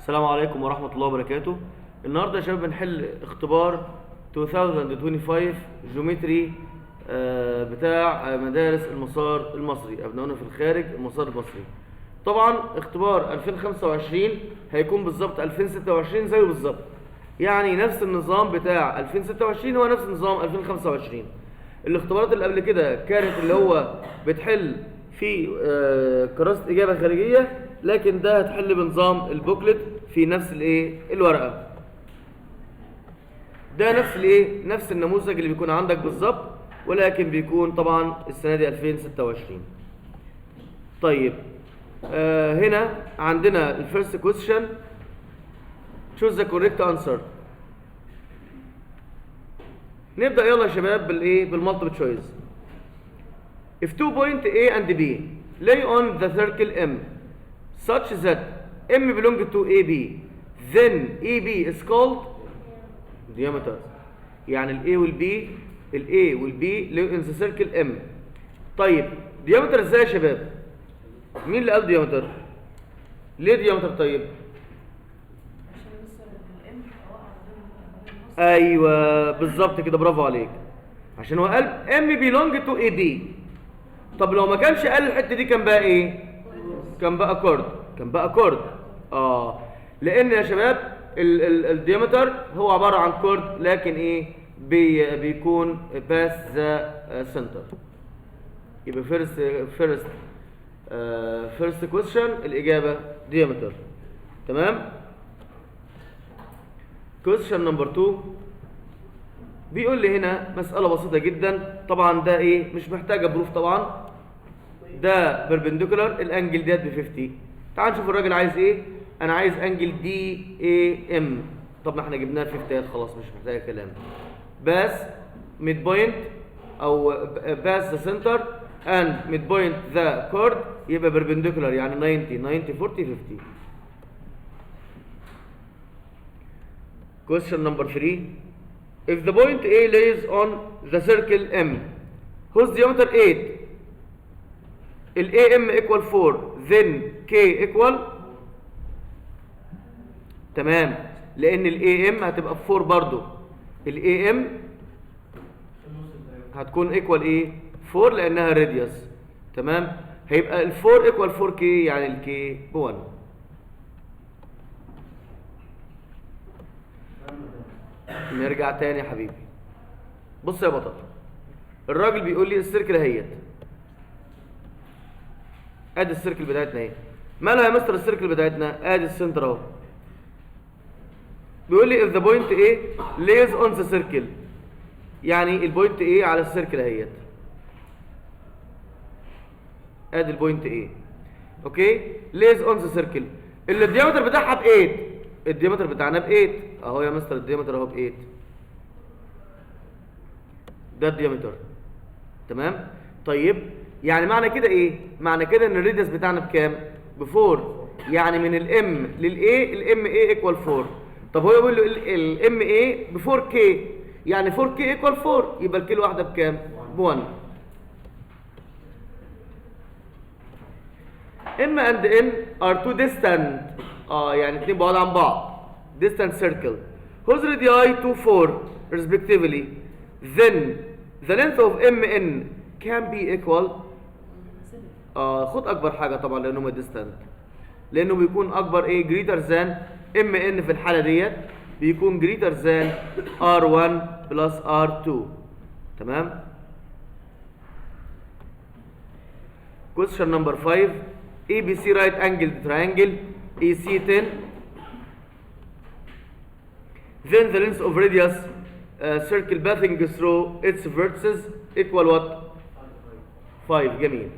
السلام عليكم ورحمة الله وبركاته. النهاردة يا شباب بنحل اختبار 2025 جيومتري بتاع مدارس المسار المصري، أبنائنا في الخارج المسار المصري. طبعا اختبار 2025 هيكون بالظبط 2026 زيه بالظبط، يعني نفس النظام بتاع 2026 هو نفس نظام 2025. الاختبارات اللي قبل كده كانت اللي هو بتحل في كراسة إجابة خارجية، لكن ده هتحل بنظام البوكلت في نفس الورقة. ده نفس النموذج اللي بيكون عندك بالظبط، ولكن بيكون طبعا السنة دي 2026. طيب هنا عندنا الفيرست كويستشن، choose the correct answer. نبدأ يلا يا شباب بالمالتيبل تشويس. If 2 point A and B lay on the circle M such that M belong to AB, then AB is called diameter. يعني ال A وال B lay in the circle M. طيب diameter ازاي يا شباب؟ مين اللي قال diameter؟ ليه diameter طيب؟ ايوه بالظبط كده، برافو عليك. عشان هو قال M belong to AB. طب لو ما كانش قال الحته دي كان بقى ايه؟ كان بقى كورد. لان يا شباب الديامتر هو عباره عن كورد، لكن ايه بيكون باس ذا سنتر. يبقى فيرست كويستشن الاجابه ديامتر. تمام. كويستشن نمبر 2 بيقول لي هنا مساله بسيطه جدا، طبعا ده مش محتاجه بروف. طبعا ده بيربنديكولار، الانجل ديت ب 50. تعال نشوف الراجل عايز ايه. انا عايز انجل دي اي ام. طب ما احنا جبناها 50 خلاص، مش محتاجه كلام. باس ميد بوينت او باس ذا سنتر اند ميد بوينت ذا كورد، يبقى بيربنديكولار يعني 90 40 50. Question number 3. If the point A lays on the circle M whose diameter 8, ال AM equal 4, then K equal. تمام، لأن ال AM هتبقى 4 برضو. ال AM هتكون equal 4 لأنها radius. تمام، هيبقى ال 4 equal 4K، يعني ال K ب 1. نرجع تاني يا حبيبي. بص يا بطل، الراجل بيقول لي السيركل اهيت، ادي السيركل بتاعتنا اهي. مالها يا مستر السيركل بتاعتنا؟ ادي السنتر اهو. بيقول لي if the point A lays on the circle، يعني البوينت A على السيركل اهيت. ادي البوينت A. اوكي، lays on the circle اللي الديامتر بتاعها ب 8. الديامتر بتاعنا ب 8 اهو يا مستر، الديامتر اهو ب 8. ده الديامتر. تمام. طيب يعني معنى كده ايه؟ معنى كده ان الريديوس بتاعنا بكام؟ ب 4. يعني من الام للاي، الام اي ايكوال 4. طب هو يقول له الام اي ب 4 كي، يعني 4 كي ايكوال 4، يبقى الكيلو واحده بكام؟ ب 1. ام اند ان ار تو ديستانت، يعني اتنين بعاد عن بعض. distant circle whose radii 2 4 respectively, then the length of mn can be equal. خد اكبر حاجه طبعا لانه هو distant، لانه بيكون اكبر greater than mn. في الحاله ديت بيكون greater than r1 plus r2. تمام. question number 5. ABC right angled triangle AC 10, then the length of radius circle passing through its vertices equal what? 5. جميل.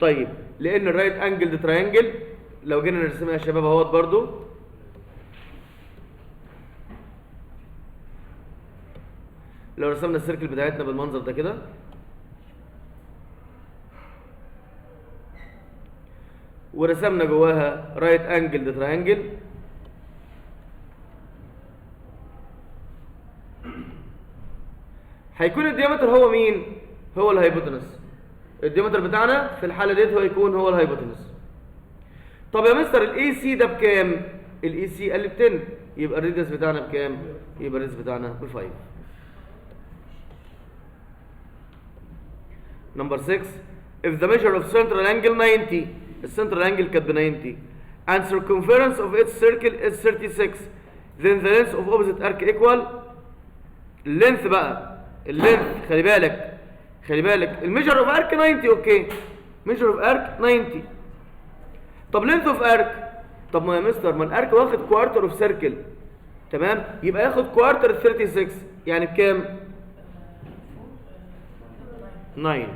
طيب لان الرايت انجل تراينجل لو جينا نرسمها يا شباب اهوت برضو، لو رسمنا السيركل بتاعتنا بالمنظر ده كده، ورسمنا جواها رايت انجل تراينجل، هيكون الديامتر هو مين؟ هو الهايبوتنس. الديامتر بتاعنا في الحاله ديت هو يكون هو الهايبوتنس. طب يا مستر الاي سي ده بكام؟ الاي سي قال لي ب 10، يبقى الريديوس بتاعنا بكام؟ يبقى الريديوس بتاعنا ب 5. نمبر 6 if the measure of central angle 90، السنترال انجل كانت ب 90 and circumference of its circle is 36 then the length of opposite arc equal. اللينث بقى، اللينث خلي بالك الميجر اوف ارك 90 اوكي، ميجر اوف ارك 90. طب لينث اوف ارك، طب ما يا مستر ما الارك واخد كوارتر اوف سيركل، تمام، يبقى ياخد كوارتر 36 يعني بكام؟ 9.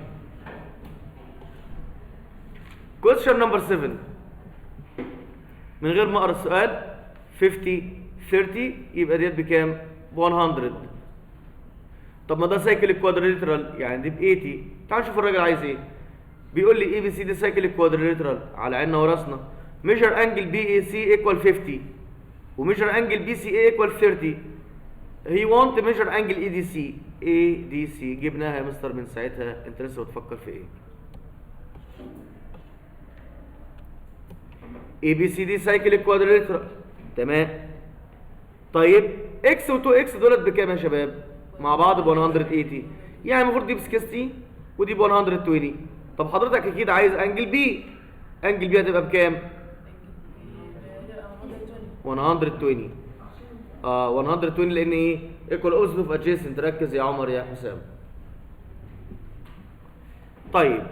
question number 7 من غير ما اقرا السؤال 50 30 يبقى ديت بكام؟ ب 100. طب ما ده سايكل كوادريليترال يعني دي ب 80. تعال نشوف الراجل عايز ايه. بيقول لي اي بي سي دي سايكل كوادريليترال على عيننا وراسنا. ميجر انجل بي اي سي ايكوال 50 وميجر انجل بي سي اي ايكوال 30. هي وانت ميجر انجل اي دي سي. اي دي سي جبناها يا مستر من ساعتها، انت لسه بتفكر في ايه؟ اي بي سي دي سايكل كوادريليترال تمام. طيب اكس و2 اكس دولت بكام يا شباب؟ مع بعض ب 180، يعني المفروض دي ب 60 ودي ب 120. طب حضرتك اكيد عايز انجل بي، انجل بي هتبقى بكام؟ 120. 120 لان ايه؟ ايكوال اوبزيت اوف ادجيسنت. ركز يا عمر يا حسام. طيب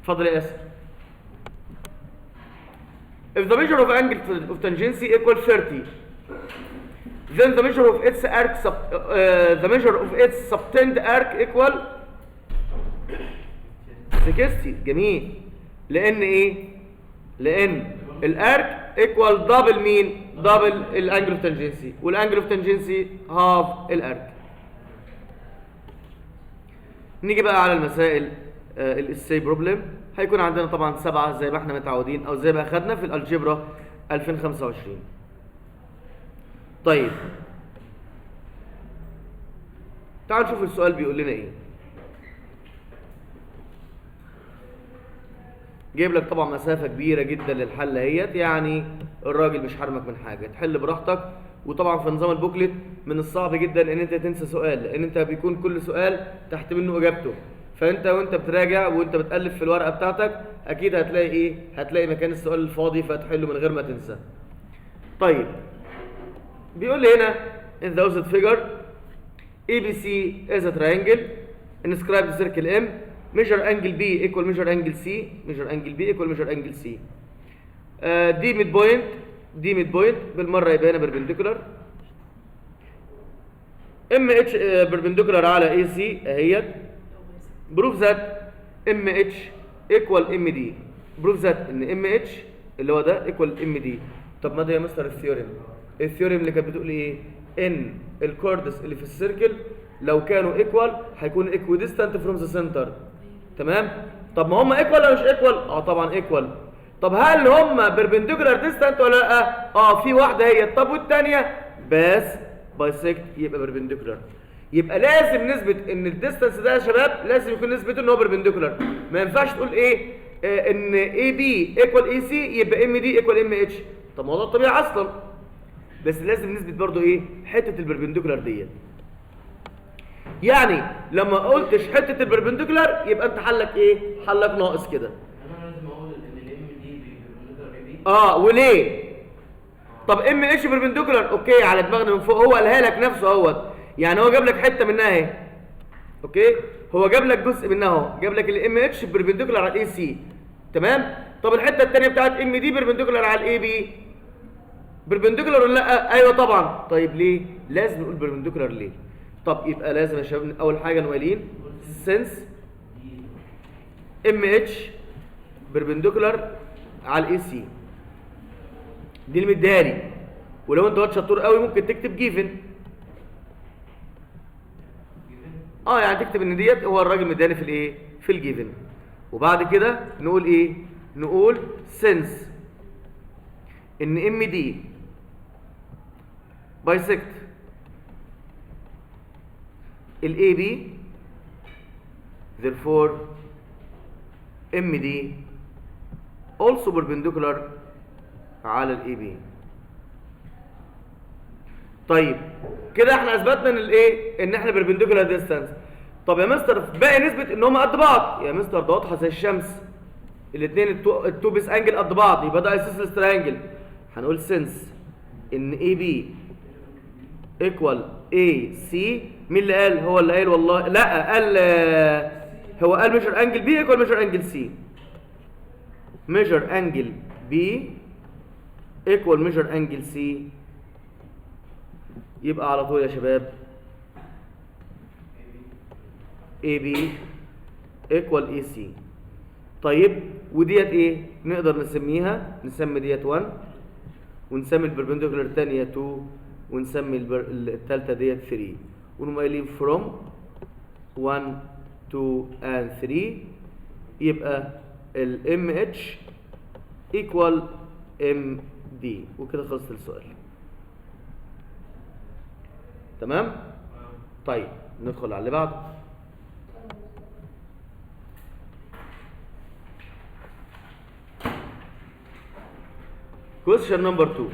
اتفضل يا ياسر. If the measure of angle of tangency equal 30, then the measure of its arc the measure of its subtended arc equal 60. جميل. لأن إيه؟ لأن الارك equal دبل مين؟ دبل الانجل اوف تانجنسي، والانجل اوف تانجنسي هاف الارك. نيجي بقى على المسائل الاساي بروبلم. هيكون عندنا طبعا 7 زي ما احنا متعودين او زي ما اخدنا في الالجبرا 2025. طيب تعالوا نشوف السؤال بيقول لنا ايه. جايب لك طبعا مسافه كبيره جدا للحل اهيت، يعني الراجل مش حرمك من حاجه، تحل براحتك. وطبعا في نظام البوكلت من الصعب جدا ان انت تنسى سؤال، لان انت بيكون كل سؤال تحت منه اجابته، فانت وانت بتراجع وانت بتالف في الورقه بتاعتك اكيد هتلاقي ايه؟ هتلاقي مكان السؤال الفاضي فتحله من غير ما تنسى. طيب بيقول لي هنا in the opposite figure ABC is a triangle inscribe the circle M measure angle B equal measure angle C measure angle B equal measure angle C. دي ميد بوينت، دي ميد بوينت بالمره يبقى هنا بيربنديكولار. ام اتش بيربنديكولار على اي سي اهيت. بروف ذات ام اتش ايكوال ام دي. بروف ذات ان ام اتش اللي هو ده ايكوال ام دي. طب ما ده يا مستر الثيوريم، الثيوريم اللي كانت بتقول ايه؟ ان الكوردس اللي في السيركل لو كانوا ايكوال هيكون ايكويديستانت فروم ذا سنتر. تمام؟ طب ما هم ايكوال ولا مش ايكوال؟ اه طبعا ايكوال. طب هل هم بيربنديكولار ديستانت ولا لا؟ اه في واحده هي. طب والثانيه بس بايسكت يبقى بيربنديكولار. يبقى لازم نثبت ان الديستانس ده يا شباب لازم يكون نسبته ان هو بيربنديكولار. ما ينفعش تقول ايه؟ ان اي بي ايكوال اي سي يبقى ام دي ايكوال ام اتش. طب ما هو ده الطبيعي اصلا، بس لازم نثبت برضو ايه؟ حته البربنديكولار ديت. يعني لما قلتش حته البربنديكولار يبقى انت حلك ايه؟ حلك ناقص كده. انا لازم اقول ان الام دي بيربنديكولار اي بي. وليه؟ طب ام اتش بربنديكولار اوكي على دماغنا من فوق، هو قالها لك نفسه اهوت، يعني هو جاب لك حته منها اهي. اوكي؟ هو جاب لك جزء منها اهو، جاب لك الام اتش بربنديكولار على الاي سي. تمام؟ طب الحته الثانيه بتاعت ام دي بربنديكولار على الاي بي. بربنديكولار ولا لا؟ ايوه طبعا. طيب ليه؟ لازم نقول بربنديكولار ليه؟ طب يبقى لازم يا شباب اول حاجه نقولين سنس ام اتش بربنديكولار على الاي سي. دي المداري، ولو انت واد شطور قوي ممكن تكتب جيفن. يعني تكتب ان ديت هو الراجل مداني في الايه؟ في الجيفن. وبعد كده نقول ايه؟ نقول سنس ان ام دي بايسكت الاي بي therefore MD also perpendicular على الاي بي. طيب كده احنا اثبتنا ان الايه ان احنا perpendicular ديستانس. طب يا مستر باقي نثبت ان هم قد بعض. يا مستر ده واضحه زي الشمس، الاثنين التو بيس انجل قد بعض، يبقى ده ايسوسيلس تريانجل. هنقول سنس ان اي بي ايكوال اي سي. مين اللي قال؟ هو اللي قال والله. لا قال هو قال ميجر انجل بي ايكوال ميجر انجل سي. ميجر انجل بي ايكوال ميجر انجل سي. يبقى على طول يا شباب اي بي ايكوال اي سي. طيب وديت ايه؟ نقدر نسميها، نسمي ديت 1 ونسمي البربنديكولار الثانيه 2 ونسمي الثالثه ديت 3 ونقوم قايلين from 1 2 and 3 يبقى ال MH equal MD. وكده خلصت السؤال. تمام؟ طيب ندخل على اللي بعده. question number 2.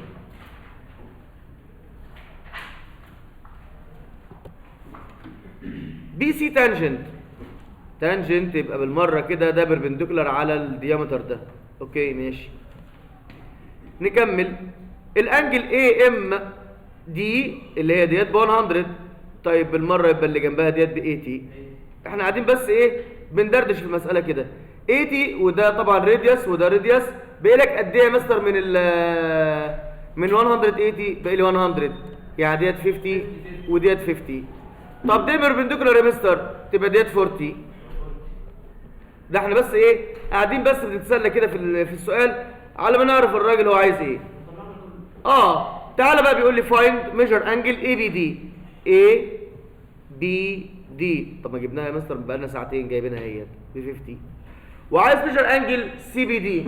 بي سي تانجنت. تانجنت يبقى بالمره كده ده بربنديكولار على الديامتر ده. اوكي ماشي. نكمل. الانجل اي ام دي اللي هي ديت ب 100. طيب بالمره يبقى اللي جنبها ديت ب 80. احنا قاعدين بس ايه بندردش في المساله كده. 80 وده طبعا راديوس وده راديوس. باقي لك قد ايه يا مستر من 180 باقي لي 100 يعني ديت 50 وديت 50. طب دي بربنديكولار يا مستر تبقى ديت 40. ده احنا بس ايه قاعدين بس بنتسلى كده في السؤال على ما نعرف الراجل هو عايز ايه. تعالى بقى بيقول لي فايند ميجر انجل اي بي دي. اي بي دي طب ما جبناها يا مستر بقى لنا ساعتين جايبينها اهي ب 50. وعايز ميجر انجل سي بي دي.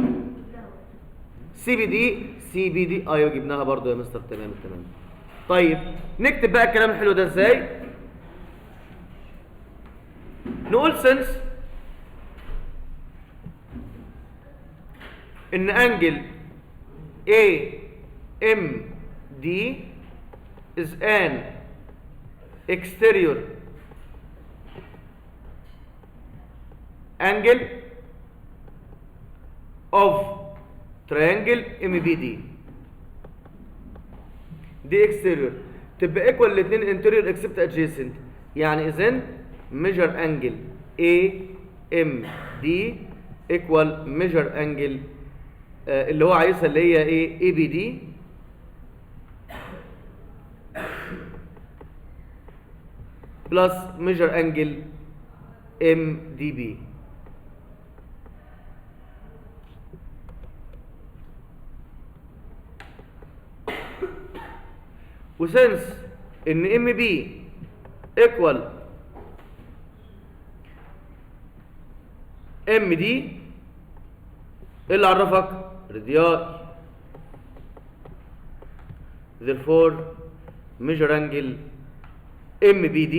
سي بي دي ايوه جبناها برضو يا مستر. تمام. طيب نكتب بقى الكلام الحلو ده ازاي؟ نقول سنس ان انجل اي ام دي is an exterior angle of triangle MBD. دي exterior تبقى equal الاثنين interior except adjacent. يعني اذن measure angle AMD equal measure angle اللي هو عايزها اللي هي ايه ABD plus measure angle MDB. وسنس ان MB equal MD ايه اللي عرفك؟ رادياي. therefore measure angle MBD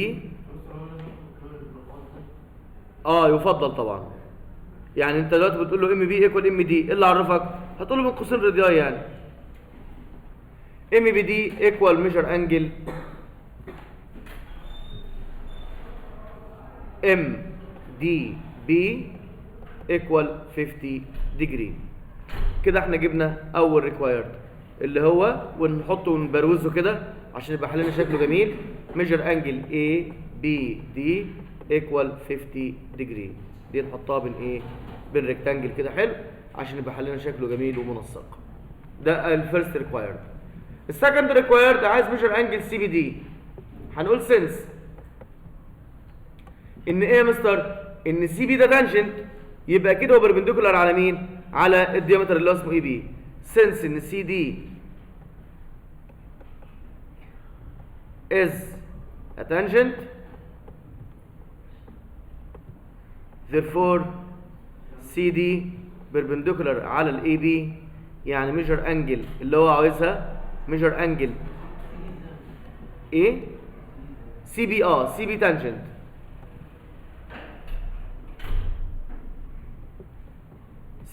يفضل طبعا. يعني انت دلوقتي بتقول له MB equal MD ايه اللي عرفك؟ هتقول له من قوسين رادياي يعني. MBD equal measure angle MDB equal 50 degree. كده احنا جبنا اول ريكوايرد اللي هو ونحطه ونبروزه كده عشان يبقى حلنا شكله جميل. measure angle ABD equal 50 degree. دي نحطها بين ايه؟ بين ريكتانجل كده حلو عشان يبقى حلنا شكله جميل ومنسق. ده الفيرست ريكوايرد. السكند ريكوايرد عايز measure angle CBD. هنقول سنس ان ايه يا مستر؟ ان سي بي ده تانجنت يبقى كده هو بربنديكولار على مين؟ على الديامتر اللي هو اسمه اي بي. سنس ان سي دي is a tangent therefore CD perpendicular على الاي بي. يعني ميجر انجل اللي هو عاوزها ميجر انجل ايه؟ سي بي سي بي تانجنت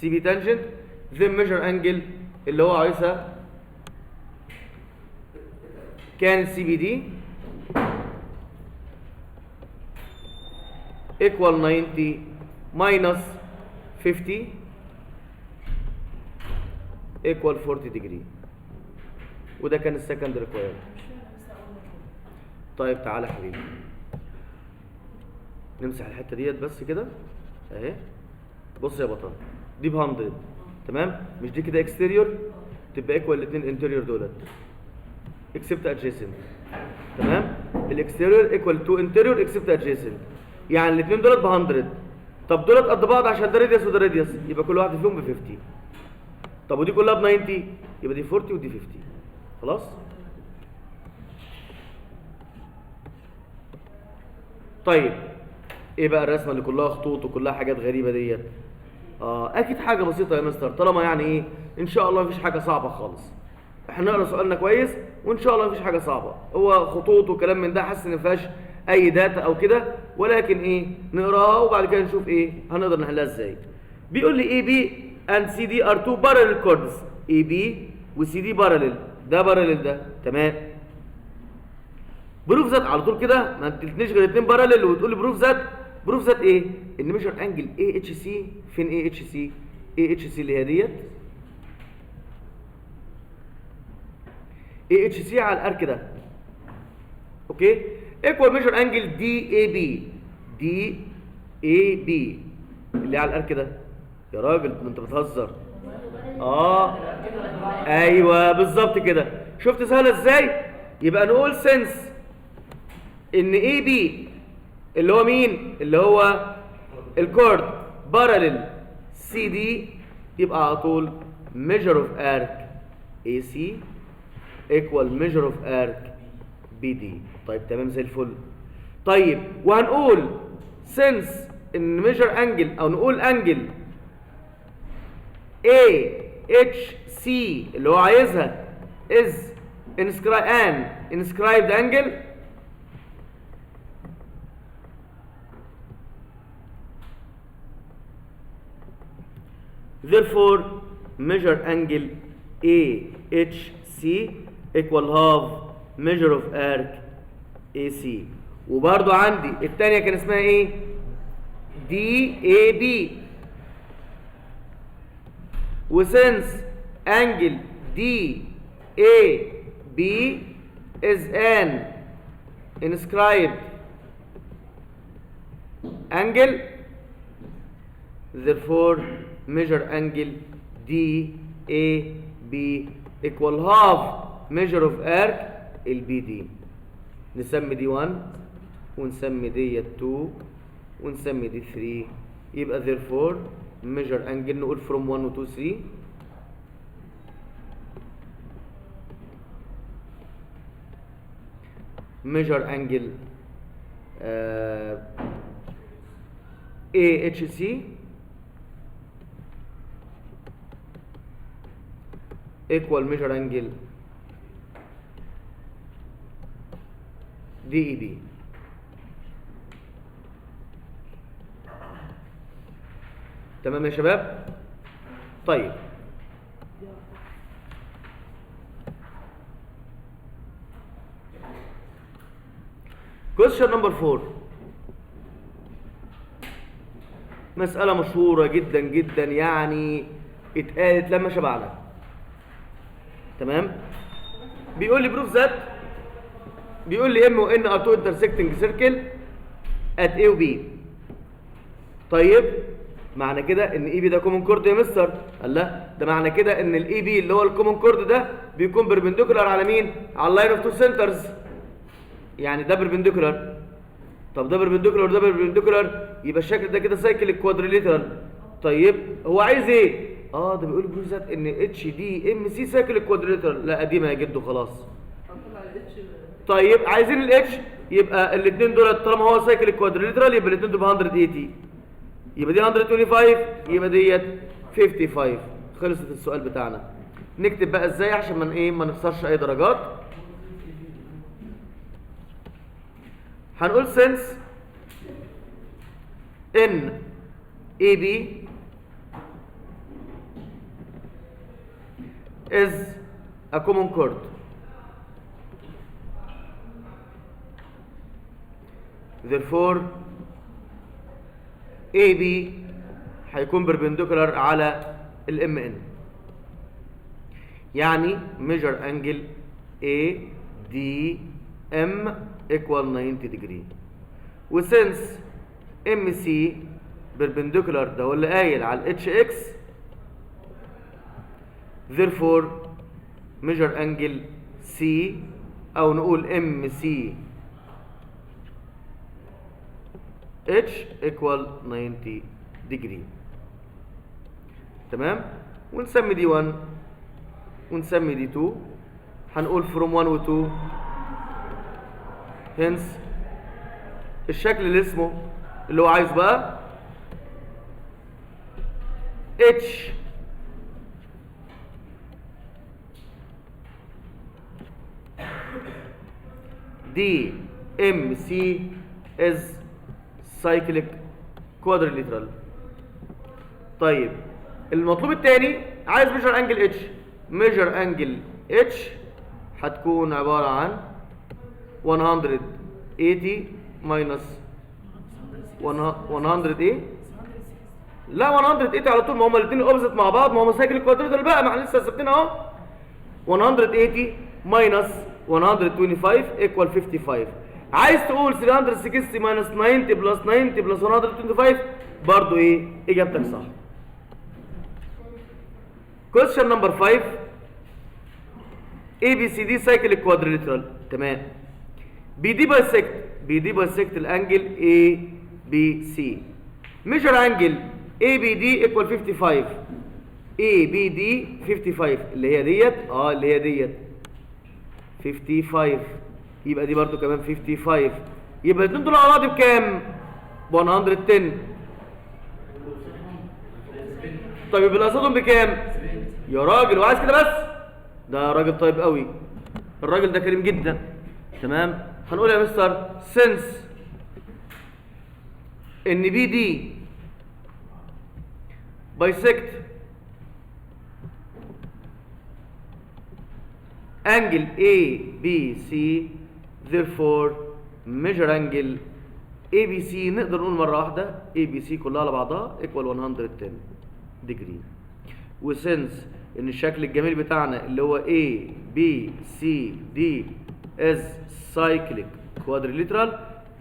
سي بي تانجنت then measure angle اللي هو عايزها كانت سي بي دي equal 90 minus 50 equal 40 degree، وده كان السكند ريكويرمنت. طيب تعالى يا حبيبي نمسح الحته ديت بس كده اهي. بص يا بطل، دي ب 100 تمام، مش دي كده اكستيريور، تبقى ايكوال الاثنين انتيريور دولت اكسبت ادجيسنت. تمام، الاكستيريور ايكوال تو انتيريور اكسبت ادجيسنت، يعني الاثنين دولت ب 100. طب دولت قد بعض عشان ده راديوس وده راديوس، يبقى كل واحد فيهم ب 50. طب ودي كلها ب 90، يبقى دي 40 ودي 50. خلاص. طيب ايه بقى الرسمه اللي كلها خطوط وكلها حاجات غريبه ديت؟ اكيد حاجه بسيطه يا مستر، طالما يعني ايه ان شاء الله مفيش حاجه صعبه خالص. احنا نقرا سؤالنا كويس وان شاء الله مفيش حاجه صعبه، هو خطوط وكلام من ده، حاسس ان مفيهاش اي داتا او كده، ولكن ايه نقراها وبعد كده نشوف ايه هنقدر نحلها ازاي. بيقول لي اي بي اند سي دي ار تو بارلل كوردز، اي بي وسي دي بارلل، ده بارلل ده تمام. بروف ذات على طول كده، ما تدينيش غير اتنين بارلل وتقول لي بروف ذات. بروف ذات ايه؟ ان ميجر انجل اي اتش سي، فين اي اتش سي؟ اي اتش سي اللي هي ديت، اي اتش سي على الارك ده اوكي، ايكوال ميجر انجل دي اي بي، دي اي بي اللي على الارك ده. يا راجل انت بتهزر. ايوه بالظبط كده، شفت سهله ازاي؟ يبقى نقول سنس ان اي بي اللي هو مين؟ اللي هو الكورد بارلل سي دي، يبقى على طول measure of arc AC equal measure of arc BD. طيب تمام زي الفل. طيب وهنقول since ان measure angle او نقول angle AHC اللي هو عايزها is inscribed angle، therefore measure angle AHC equal half measure of arc AC. وبرضو عندي الثانية كان اسمها ايه؟ DAB. وسنس angle DAB is an inscribed angle, therefore measure angle DAB equal half measure of arc الBD. نسمي دي 1 ونسمي دي 2 ونسمي دي 3، يبقى therefore measure angle نقول from 1 و 2 3 measure angle AHC equal measure angle DEB. تمام يا شباب؟ طيب question number 4، مسألة مشهورة جدا جدا، يعني اتقالت لما شبعنا. تمام؟ بيقول لي بروف ذات، بيقول لي ام وان ار تو انترسكتنج سيركل ات اي وبي. طيب معنى كده ان اي بي ده كومن كورد يا مستر؟ قال لا، ده معنى كده ان الاي بي اللي هو الكومن كورد ده بيكون بيربنديكولار على مين؟ على اللاين اوف تو سنترز، يعني ده بيربنديكولار. طب ده بيربنديكولار وده بيربنديكولار، يبقى الشكل ده كده سايكل الكوادريليترال. طيب هو عايز ايه؟ ده بيقول بروف ذات ان اتش دي ام سي سايكل الكوادريليترال. لا قديمه يا جدو خلاص. طيب عايزين الاتش، يبقى الاثنين دول طالما هو سايكل الكوادريليترال يبقى الاثنين دول ب 180، يبقى دي 125 يبقى ديت 55. خلصت السؤال بتاعنا. نكتب بقى ازاي عشان ما نخسرش اي درجات. هنقول since ان اي بي is a common chord. Therefore AB هيكون perpendicular على ال MN. يعني measure angle ADM equal 90 degree. وسنس MC perpendicular ده هو اللي قايل على ال HX، therefore measure angle C أو نقول MC H equal 90 degree. تمام؟ ونسمي دي 1 ونسمي دي 2. هنقول from 1 و 2 hence الشكل اللي اسمه اللي هو عايزه بقى H D M C is cyclic quadrilateral. طيب المطلوب الثاني عايز measure angle H. measure angle H هتكون عبارة عن 180 minus 100 ايه؟ لا 180 على طول، ما هما الاثنين اوبزيت مع بعض، ما هما سايكل كوادريتال بقى، ما احنا لسه ثابتين اهو. 180 minus 125 equal 55. عايز تقول 360 minus 90 plus 90 plus 125 برضو ايه؟ اجابتك صح. question number 5 ABCD cyclic quadrilateral. تمام. BD bisect الانجل ABC. measure angle ABD equal 55. ABD 55 اللي هي ديت اللي هي ديت 55، يبقى دي برضو كمان 55، يبقى الاثنين دول على بعض بكام؟ 110. طيب يبقى قصادهم بكام؟ يا راجل وعايز كده بس؟ ده راجل طيب قوي، الراجل ده كريم جدا. تمام. هنقول يا مستر since ان بي دي bisect angle ABC therefore measure angle ABC نقدر نقول مرة واحدة ABC كلها على بعضها equal 110 degree. وسنس ان الشكل الجميل بتاعنا اللي هو ABCD is cyclic quadrilateral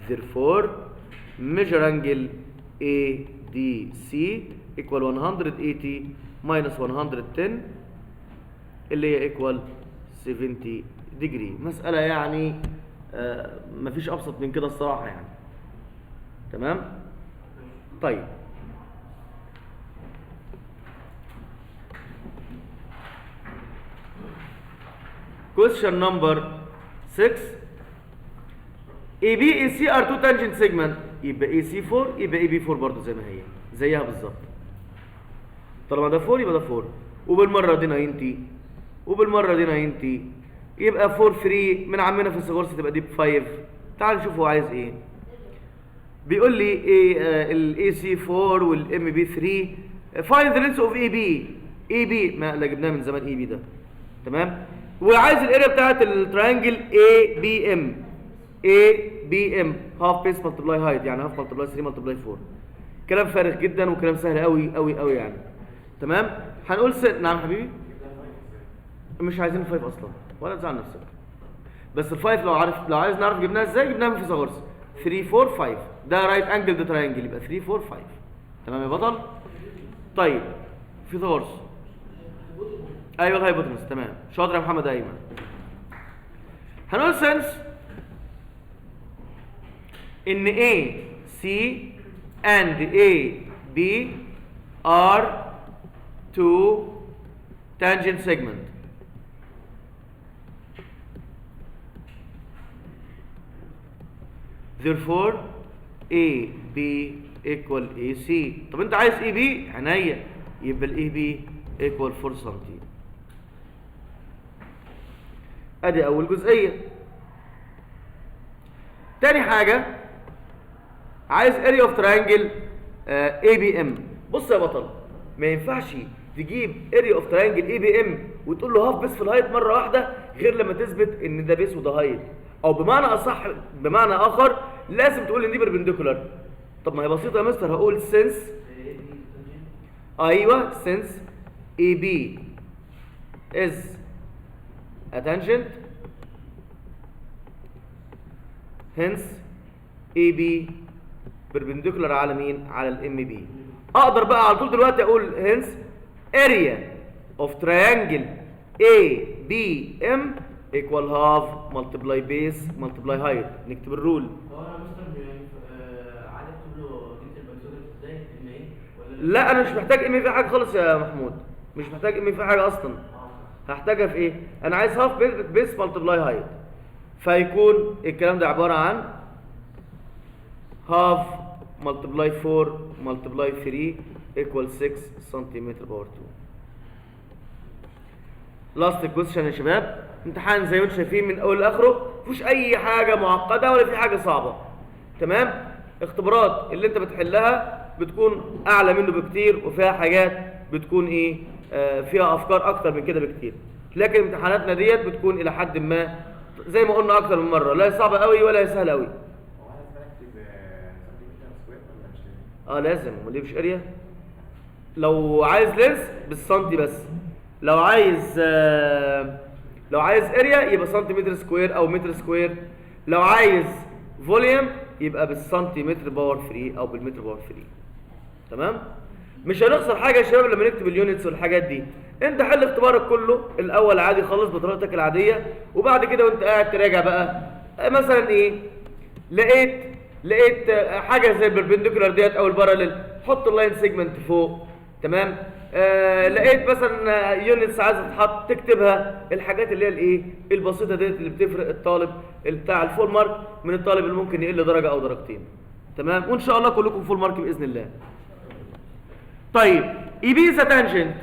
therefore measure angle ADC equal 180 minus 110 اللي هي equal 70 degree. مسألة يعني مفيش أبسط من كده الصراحة يعني. تمام؟ طيب question number 6 AB AC are two tangent segment، يبقى AC4 يبقى AB4 برضه زي ما هي زيها بالظبط. طالما ده 4 يبقى ده 4، وبالمرة دي 90 وبالمرة دي 90، يبقى 4 3 من عمنا في فيثاغورس تبقى دي ب 5. تعال نشوف هو عايز ايه. بيقول لي ايه ال AC4 وال MB3 find the length of AB ما لا جبناها من زمان AB ده. تمام. وعايز الاريا بتاعت التراينجل ABM half base multiply height يعني half multiply 3 multiply 4. كلام فارغ جدا وكلام سهل قوي قوي قوي يعني. تمام. هنقول نعم حبيبي مش عايزين 5 اصلا ولا تزعل نفسك، بس ال5 لو عايز نعرف جبناها ازاي جبناها من فيثاغورس 3 4 5 ده رايت انجل ده تراينجل يبقى 3 4 5. تمام يا بطل. طيب فيثاغورس ايوه الهايبوتنس. تمام شاطر يا محمد ايمن. هنقول سنس ان AC and AB are two tangent segment. Therefore AB equal AC. طب انت عايز AB عينيا، يبقى ال AB equal 4 سم. ادي اول جزئيه. تاني حاجه عايز area of triangle ABM. بص يا بطل ما ينفعش تجيب اريا اوف تريانجل اي بي ام وتقول له هاف بيس في الهايت مره واحده، غير لما تثبت ان ده بيس وده هايت. او بمعنى اصح، بمعنى اخر لازم تقول ان دي بربنديكولار. طب ما هي بسيطه يا مستر، هقول سنس، ايوه سنس اي بي از اتانجنت هنس اي بي بربنديكولار على مين؟ على الام بي. اقدر بقى على طول دلوقتي اقول هنس اريا اوف تريانجل اي بي ام ايكوال هاف ملتبلاي بيس ملتبلاي هايت. نكتب الرول. هو انا مستر يعني عادي اكتب له جبت البنسولة ازاي؟ ام ايه ولا لا انا مش محتاج ام في حاجه خالص يا محمود، مش محتاج ام في حاجه اصلا. هحتاجها في ايه؟ انا عايز هاف بيس ملتبلاي هايت، فيكون الكلام ده عباره عن هاف ملتبلاي 4 ملتبلاي 3 ايكوال 6 سنتيمتر باور 2. لاست كويستشن يا شباب، امتحان زي ما انتم شايفين من اول لاخره، مفيش اي حاجه معقده ولا في حاجه صعبه. تمام؟ اختبارات اللي انت بتحلها بتكون اعلى منه بكتير، وفيها حاجات بتكون ايه؟ فيها افكار اكتر من كده بكتير. لكن امتحاناتنا ديت بتكون الى حد ما زي ما قلنا اكتر من مره، لا هي صعبه قوي ولا هي سهله قوي. لازم، وليه مش اريا؟ لو عايز لينس بالسنتي بس، لو عايز اريا يبقى سنتيمتر سكوير او متر سكوير، لو عايز فوليوم يبقى بالسنتيمتر باور 3 او بالمتر باور 3. تمام؟ مش هنخسر حاجه يا شباب لما نكتب اليونتس والحاجات دي. انت حل اختبارك كله الاول عادي خالص بطريقتك العاديه، وبعد كده وانت قاعد تراجع بقى مثلا ايه؟ لقيت حاجه زي البربنديكولار ديت او الباراليل، حط اللاين سيجمنت فوق. تمام؟ لقيت مثلا يونتس عايزه تتحط تكتبها. الحاجات اللي هي الايه البسيطه ديت اللي بتفرق الطالب بتاع الفول مارك من الطالب اللي ممكن يقل درجه او درجتين. تمام؟ وان شاء الله كلكم فول مارك باذن الله. طيب اي بي از تانجنت،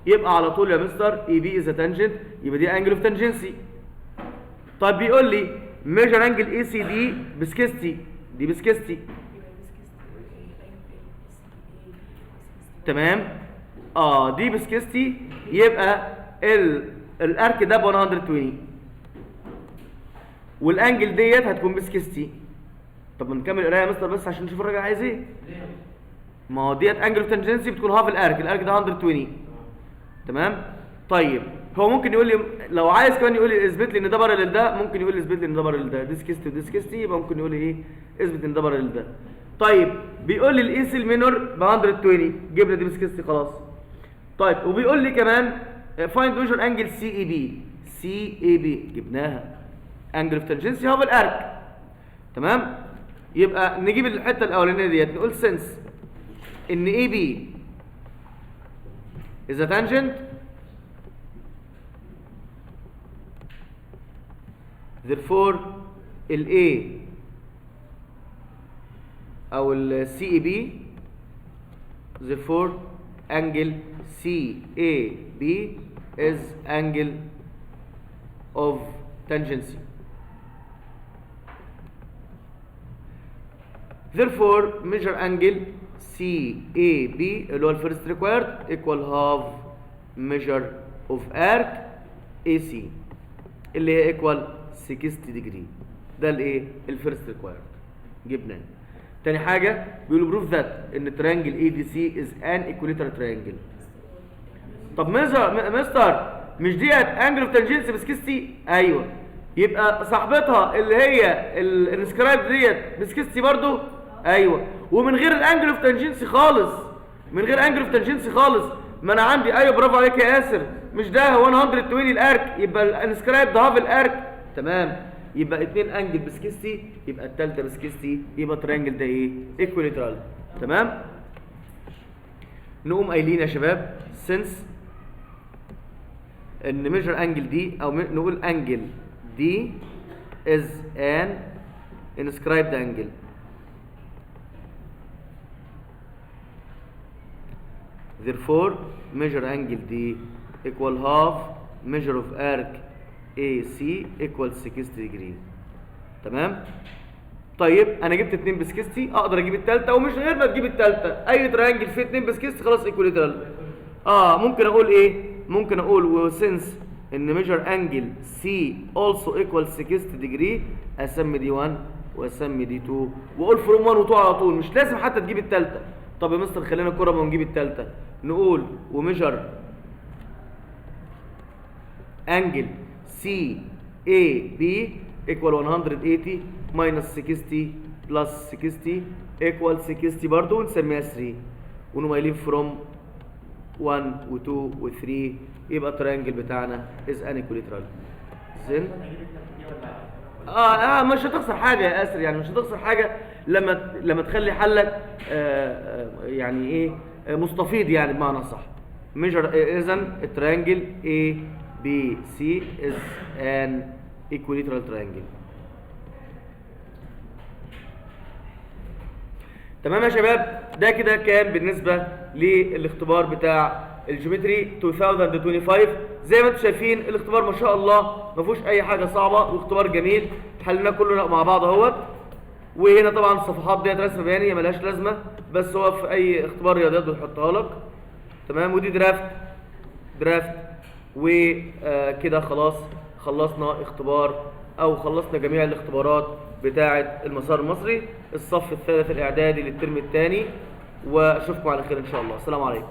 يبقى على طول يا مستر اي بي از تانجنت يبقى دي انجل اوف تانجنسي. طيب بيقول لي ميجر انجل اي سي دي بسكستي، دي بسكستي. تمام؟ دي بسكستي، يبقى الارك ده ب 120 والانجل ديت هتكون بسكستي. طب نكمل القرايه يا مستر بس عشان نشوف الراجل عايز ايه. ما هو ديت انجل اوف تانجنسي بتكون هاف الارك ده 120. تمام؟ طيب هو ممكن يقول لي لو عايز كمان يقول لي اثبت لي ان ده بارلل ده، ممكن يقول لي اثبت لي ان ده بارلل ده، دي سكستي ودي سكستي، يبقى ممكن يقول لي ايه؟ اثبت ان ده بارلل ده. طيب بيقول لي الاي سي المينور ب 120، جبنا دي بسكستي خلاص. طيب وبيقول لي كمان فايند ميجر انجل سي اي بي، سي اي بي جبناها، انجل اوف تانجنسي هاف الارك. تمام؟ يبقى نجيب الحته الاولانيه ديت نقول سنس ان اي بي is a tangent therefore ال A او ال CEB therefore angle CAB is angle of tangency. therefore measure angle CAB اللي هو الفيرست ريكوايرد equal half measure of arc AC اللي هي equal 60 degree. ده الايه؟ الفيرست ريكوايرد جبناه. تاني حاجه بيقولوا بروف ذات ان تريانجل ADC is an equilateral triangle. طب مستر مش ديت انجل اوف تانجنسي ب 60؟ ايوه، يبقى صاحبتها اللي هي الانسكرايب ديت ب 60 برضه؟ ايوه، ومن غير الانجل اوف تانجنسي خالص، من غير انجل اوف تانجنسي خالص. ما انا عندي، ايوه برافو عليك يا ياسر، مش ده 120 الارك، يبقى الانسكرايب ده هاف الارك. تمام؟ يبقى 2 انجل ب 60، يبقى الثالثه ب 60، يبقى التريانجل ده ايه؟ ايكويلاترال. تمام؟ نقوم قايلين يا شباب سنس ان ميجر انجل دي او نقول انجل دي is an inscribed angle. Therefore measure angle D equal half measure of arc AC equal 60 degrees. تمام؟ طيب انا جبت 2 ب 60، اقدر اجيب الثالثه، ومش غير ما تجيب الثالثه اي تريانجل فيه 2 ب 60 خلاص ايكويلاترال. ممكن اقول ايه؟ ممكن اقول since ان measure angle C also equals 60 degree اسمي دي 1 واسمي دي 2 واقول from 1 و 2 على طول، مش لازم حتى تجيب الثالثه. طب يا مستر خلينا كرة ونجيب الثالثه، نقول وميجر angle CAB equal 180 minus 60 plus 60 equal 60 برضه ونسميها 3 ونقوم قايلين from 1 و 2 و 3 يبقى الترينجل بتاعنا is an equilateral. زين؟ مش هتخسر حاجه يا اسر، يعني مش هتخسر حاجه لما تخلي حلك يعني ايه مستفيض يعني بمعنى صح. measure اذا الترينجل A B C is an equilateral triangle. تمام يا شباب، ده كده كان بالنسبه للاختبار بتاع الجيومتري 2025. زي ما انتم شايفين الاختبار ما شاء الله ما فيهوش اي حاجه صعبه واختبار جميل حلناه كلنا مع بعض اهوت. وهنا طبعا الصفحات ديت رسم بياني ملهاش لازمه، بس هو في اي اختبار رياضيات بيحطها لك. تمام، ودي درافت وكده خلاص خلصنا اختبار او خلصنا جميع الاختبارات بتاعه المسار المصري الصف الثالث الاعدادي للترم الثاني، واشوفكم على خير ان شاء الله. السلام عليكم.